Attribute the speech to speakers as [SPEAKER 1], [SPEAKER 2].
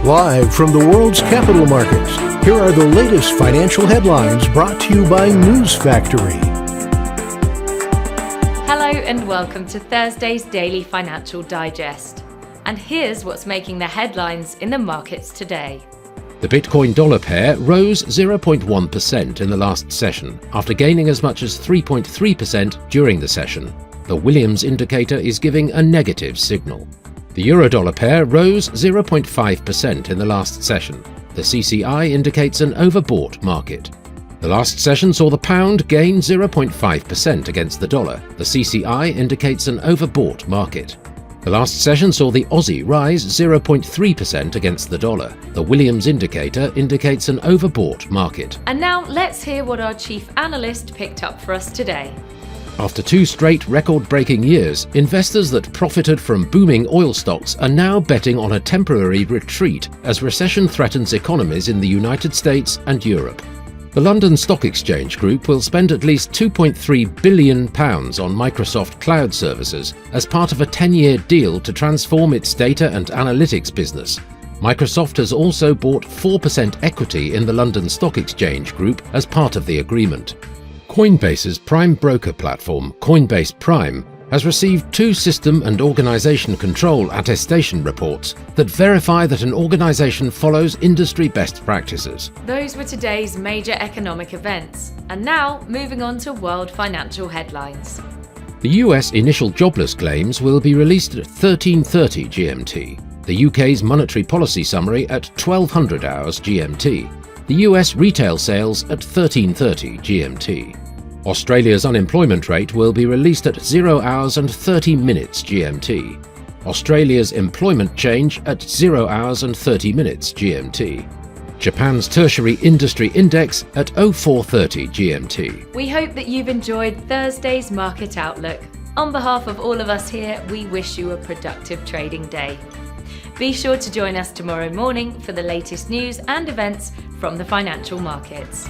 [SPEAKER 1] Live from the world's capital markets, here are the latest financial headlines brought to you by News Factory.
[SPEAKER 2] Hello and welcome to Thursday's Daily Financial Digest. And here's what's making the headlines in the markets today.
[SPEAKER 3] The Bitcoin dollar pair rose 0.1% in the last session, after gaining as much as 3.3% during the session. The Williams indicator is giving a negative signal. The euro-dollar pair rose 0.5% in the last session. The CCI indicates an overbought market. The last session saw the pound gain 0.5% against the dollar. The CCI indicates an overbought market. The last session saw the Aussie rise 0.3% against the dollar. The Williams indicator indicates an overbought market.
[SPEAKER 2] And now let's hear what our chief analyst picked up for us today.
[SPEAKER 3] After 2 straight record-breaking years, investors that profited from booming oil stocks are now betting on a temporary retreat as recession threatens economies in the United States and Europe. The London Stock Exchange Group will spend at least £2.3 billion on Microsoft Cloud Services as part of a 10-year deal to transform its data and analytics business. Microsoft has also bought 4% equity in the London Stock Exchange Group as part of the agreement. Coinbase's prime broker platform, Coinbase Prime, has received 2 system and organization control attestation reports that verify that an organization follows industry best practices.
[SPEAKER 2] Those were today's major economic events. And now, moving on to world financial headlines.
[SPEAKER 3] The US initial jobless claims will be released at 13:30 GMT. The UK's monetary policy summary at 1200 hours GMT. The US retail sales at 13:30 GMT. Australia's unemployment rate will be released at 0 hours and 30 minutes GMT. Australia's employment change at 0 hours and 30 minutes GMT. Japan's tertiary industry index at 0430 GMT.
[SPEAKER 2] We hope that you've enjoyed Thursday's Market Outlook. On behalf of all of us here, we wish you a productive trading day. Be sure to join us tomorrow morning for the latest news and events from the financial markets.